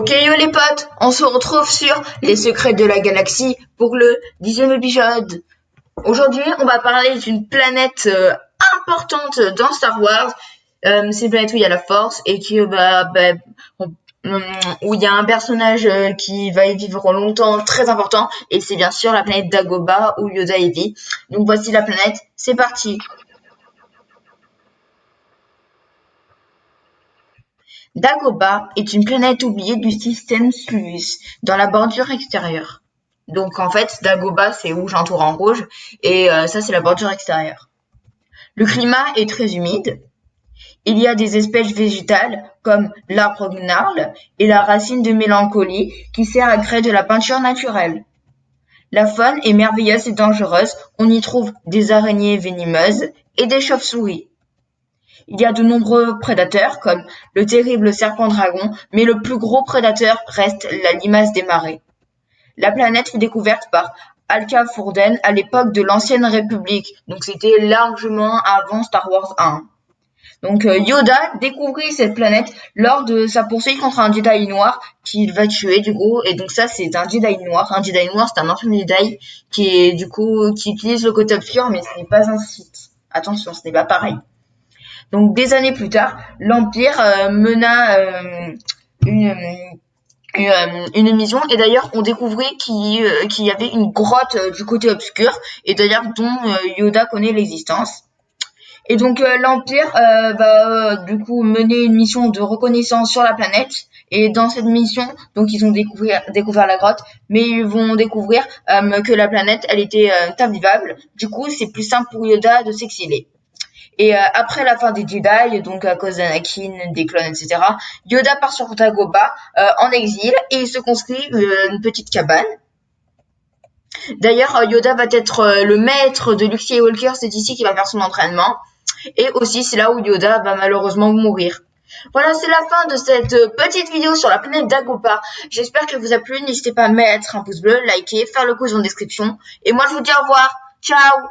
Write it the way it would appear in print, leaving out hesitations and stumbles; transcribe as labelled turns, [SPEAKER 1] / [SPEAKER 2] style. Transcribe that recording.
[SPEAKER 1] Ok yo les potes, on se retrouve sur les secrets de la galaxie pour le 10e épisode. Aujourd'hui, on va parler d'une planète importante dans Star Wars. C'est une planète où il y a la Force et où il y a un personnage qui va y vivre longtemps, très important, et c'est bien sûr la planète Dagobah où Yoda y vit. Donc voici la planète, c'est parti. Dagobah est une planète oubliée du système Suluus, dans la bordure extérieure. Donc en fait, Dagobah c'est rouge entouré en rouge, et ça c'est la bordure extérieure. Le climat est très humide. Il y a des espèces végétales comme l'arbre gnarl et la racine de mélancolie qui sert à créer de la peinture naturelle. La faune est merveilleuse et dangereuse. On y trouve des araignées venimeuses et des chauves-souris. Il y a de nombreux prédateurs comme le terrible serpent-dragon, mais le plus gros prédateur reste la limace des marais. La planète fut découverte par Alka Fourden à l'époque de l'Ancienne République, donc c'était largement avant Star Wars 1. Donc Yoda découvrit cette planète lors de sa poursuite contre un Jedi noir qu'il va tuer du coup, et donc ça c'est un Jedi noir. Un Jedi noir c'est un ancien Jedi qui utilise le côté obscur, mais ce n'est pas un Sith. Attention, ce n'est pas pareil. Donc des années plus tard, l'Empire mena une, une mission, et d'ailleurs on découvrit qu'il y avait une grotte du côté obscur, et d'ailleurs dont Yoda connaît l'existence. Et donc l'Empire va du coup mener une mission de reconnaissance sur la planète. Et dans cette mission, donc ils ont découvert la grotte, mais ils vont découvrir que la planète, elle était invivable. Du coup, c'est plus simple pour Yoda de s'exiler. Et après la fin des Jedi, donc à cause d'Anakin, des clones, etc., Yoda part sur Dagobah en exil et il se construit une petite cabane. D'ailleurs, Yoda va être le maître de Luke Skywalker, c'est ici qu'il va faire son entraînement. Et aussi, c'est là où Yoda va malheureusement mourir. Voilà, c'est la fin de cette petite vidéo sur la planète Dagobah. J'espère qu'elle vous a plu. N'hésitez pas à mettre un pouce bleu, liker, faire le quiz en description. Et moi, je vous dis au revoir. Ciao!